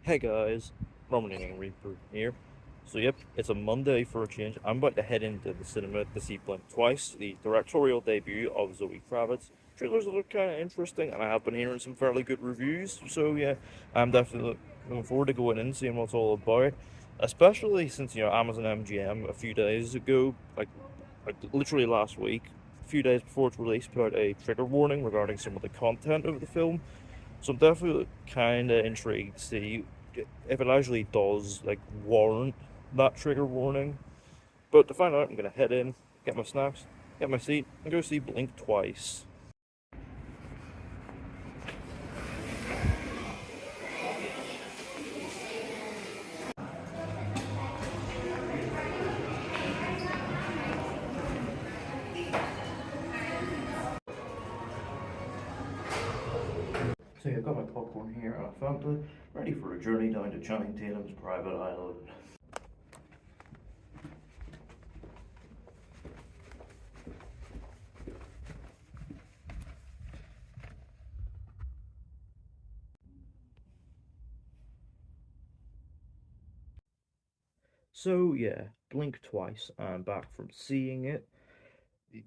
Hey guys, Roman Reaper here. So yep, it's a Monday for a change. I'm about to head into the cinema to see Blink Twice, the directorial debut of Zoë Kravitz. Trailers look kind of interesting, and I have been hearing some fairly good reviews. So yeah, I'm definitely looking forward to going in and seeing what it's all about. Especially since Amazon MGM a few days ago, like literally last week, a few days before its release, put out a trigger warning regarding some of the content of the film. So I'm definitely kind of intrigued to see if it actually does like warrant that trigger warning. But to find out, I'm gonna head in, get my snacks, get my seat, and go see Blink Twice. So yeah, I've got my popcorn here and a Fanta, ready for a journey down to Channing Tatum's private island. So yeah, Blink Twice. I'm back from seeing it.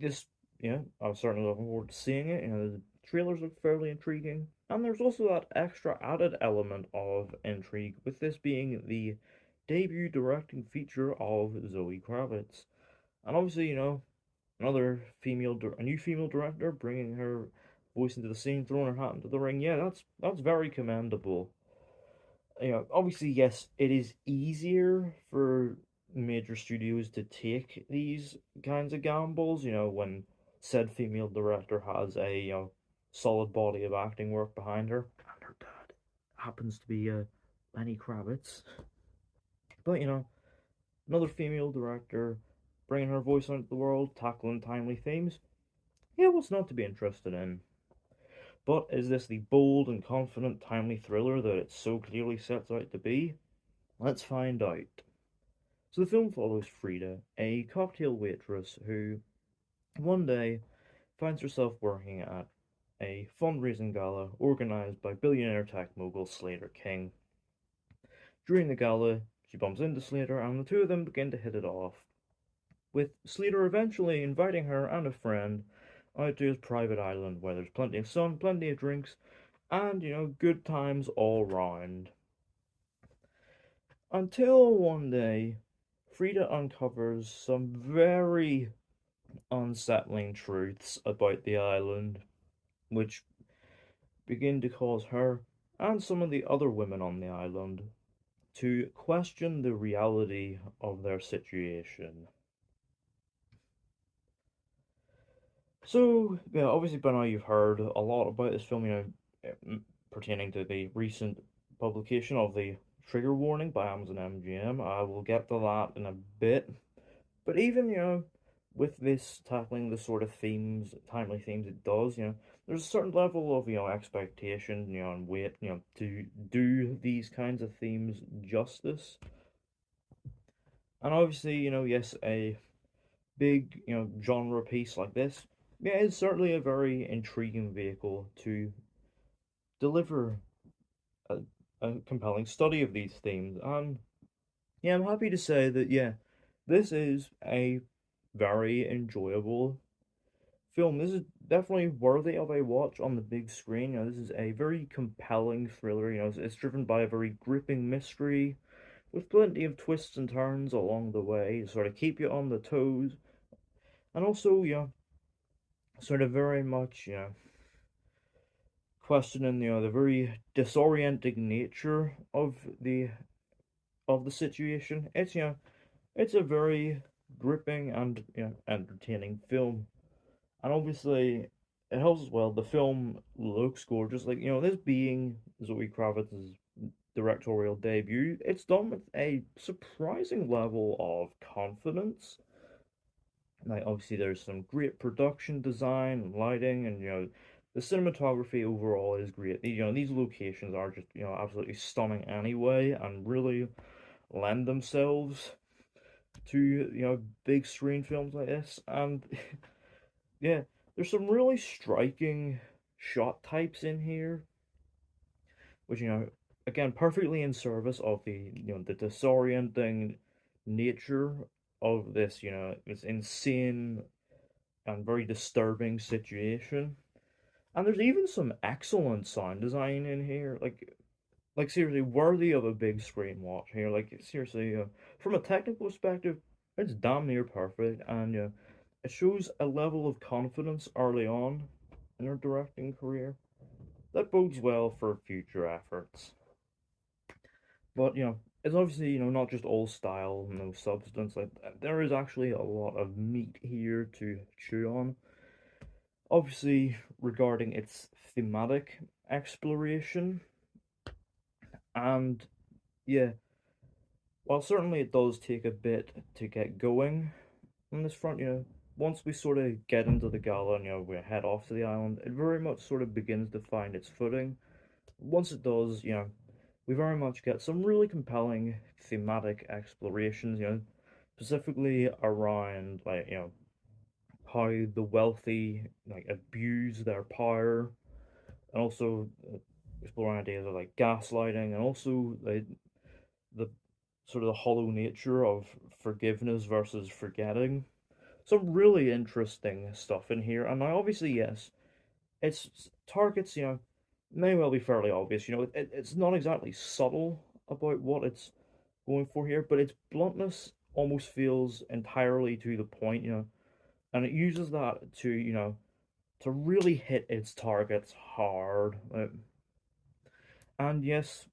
This, I was certainly looking forward to seeing it. The trailers look fairly intriguing, and there's also that extra added element of intrigue with this being the debut directing feature of Zoe Kravitz, and obviously, a new female director bringing her voice into the scene, throwing her hat into the ring. Yeah, that's very commendable. Obviously, yes, it is easier for major studios to take these kinds of gambles, when said female director has a, solid body of acting work behind her, and her dad happens to be Lenny Kravitz. But, another female director bringing her voice into the world, tackling timely themes, yeah, what's not to be interested in? But is this the bold and confident, timely thriller that it so clearly sets out to be? Let's find out. So the film follows Frida, a cocktail waitress who one day finds herself working at a fundraising gala organized by billionaire tech mogul Slater King. During the gala, she bumps into Slater and the two of them begin to hit it off, with Slater eventually inviting her and a friend out to his private island where there's plenty of sun, plenty of drinks, and, good times all round. Until one day, Frida uncovers some very unsettling truths about the island, which begin to cause her and some of the other women on the island to question the reality of their situation. So, yeah, obviously by now you've heard a lot about this film, pertaining to the recent publication of the trigger warning by Amazon MGM. I will get to that in a bit. But even, with this tackling the sort of themes, timely themes it does, there's a certain level of, expectation, and weight, to do these kinds of themes justice. And obviously, yes, a big, genre piece like this, yeah, it's certainly a very intriguing vehicle to deliver a, a compelling study of these themes. And yeah, I'm happy to say that, yeah, this is a very enjoyable film. This is definitely worthy of a watch on the big screen. This is a very compelling thriller. It's driven by a very gripping mystery with plenty of twists and turns along the way to sort of keep you on the toes. And also, sort of very much, questioning, the very disorienting nature of the situation. It's a very gripping and, entertaining film. And obviously, it helps as well. The film looks gorgeous. Like, this being Zoe Kravitz's directorial debut, it's done with a surprising level of confidence. Like, obviously, there's some great production design and lighting, and, the cinematography overall is great. These locations are just, absolutely stunning anyway, and really lend themselves to, big screen films like this. And yeah, There's some really striking shot types in here, which, again, perfectly in service of the disorienting nature of this insane and very disturbing situation. And there's even some excellent sound design in here, like seriously worthy of a big screen watch here. Like seriously, from a technical perspective, it's damn near perfect, and it shows a level of confidence early on in her directing career that bodes well for future efforts. But it's obviously not just all style, no substance. Like there is actually a lot of meat here to chew on. Obviously, regarding its thematic exploration, and yeah, while certainly it does take a bit to get going on this front, once we sort of get into the gala and we head off to the island, it very much sort of begins to find its footing. Once it does, we very much get some really compelling thematic explorations, specifically around like, how the wealthy like abuse their power, and also exploring ideas of like gaslighting, and also the sort of the hollow nature of forgiveness versus forgetting. Some really interesting stuff in here, and I obviously yes, its targets may well be fairly obvious. It's not exactly subtle about what it's going for here, but its bluntness almost feels entirely to the point. And it uses that to really hit its targets hard. And yes,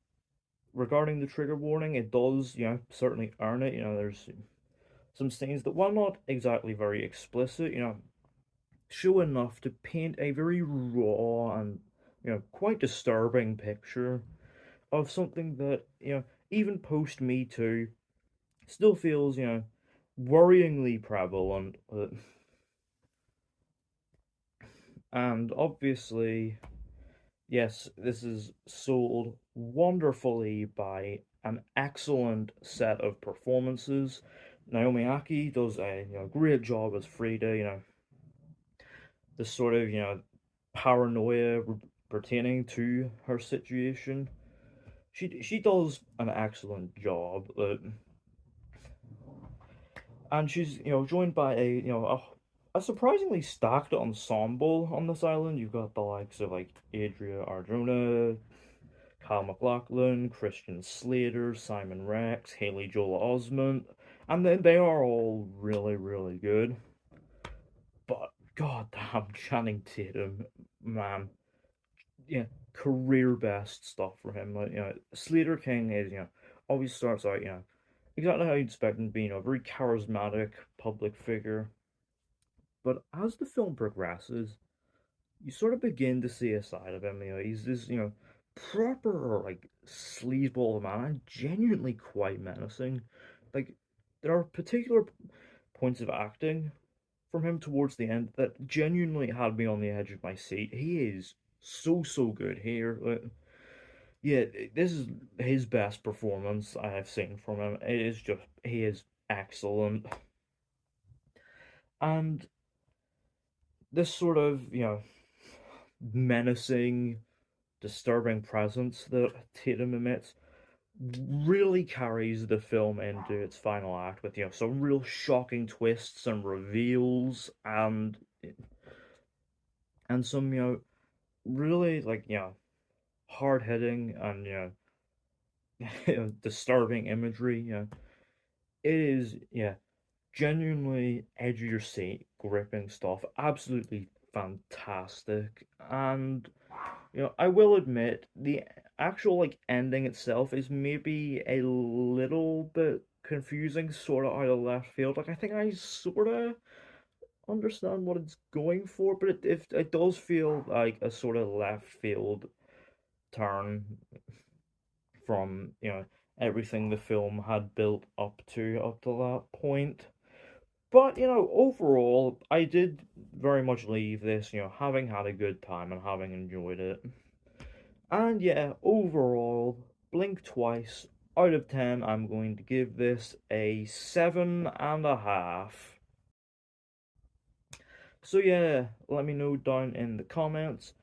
regarding the trigger warning, it does, certainly earn it. There's some scenes that, while not exactly very explicit, show enough to paint a very raw and, quite disturbing picture of something that, even post Me Too, still feels, worryingly prevalent. And obviously, yes, this is sold wonderfully by an excellent set of performances. Naomi Aki does a great job as Frida. This sort of paranoia pertaining to her situation. She does an excellent job, and she's joined by a surprisingly stacked ensemble on this island. You've got the likes of like Adria Arjona, Kyle MacLachlan, Christian Slater, Simon Rex, Haley Joel Osment, and then they are all really, really good. But goddamn, Channing Tatum, man, yeah, career best stuff for him. Like Slater King is always starts out exactly how you'd expect him to be, a very charismatic public figure. But as the film progresses, you sort of begin to see a side of him. He's this, proper like sleazeball man, and genuinely quite menacing. Like there are particular points of acting from him towards the end that genuinely had me on the edge of my seat. He is so good here. Yeah, this is his best performance I have seen from him. It is just he is excellent, and this sort of menacing, disturbing presence that Tatum emits really carries the film into its final act with some real shocking twists and reveals, and some really like hard hitting and disturbing imagery. It is genuinely edge of your seat gripping stuff, absolutely fantastic. And I will admit the actual like ending itself is maybe a little bit confusing, sort of out of left field. Like I think I sort of understand what it's going for, but it does feel like a sort of left field turn from everything the film had built up to that point. But overall, I did very much leave this, having had a good time and having enjoyed it. And yeah, overall, blink twice out of 10, I'm going to give this a 7.5. So yeah, let me know down in the comments.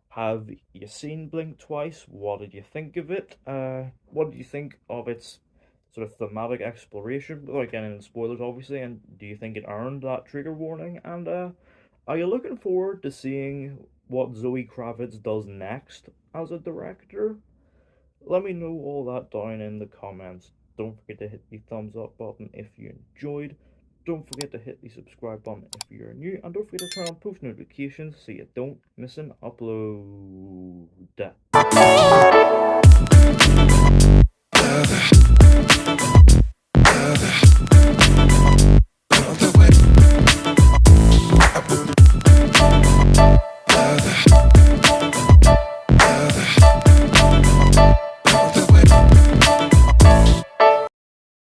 Have you seen Blink twice? What did you think of it? What did you think of its sort of thematic exploration? Without getting into spoilers, obviously. And do you think it earned that trigger warning? And are you looking forward to seeing what Zoe Kravitz does next as a director? Let me know all that down in the comments. Don't forget to hit the thumbs up button if you enjoyed. Don't forget to hit the subscribe button if you're new. And don't forget to turn on post notifications so you don't miss an upload.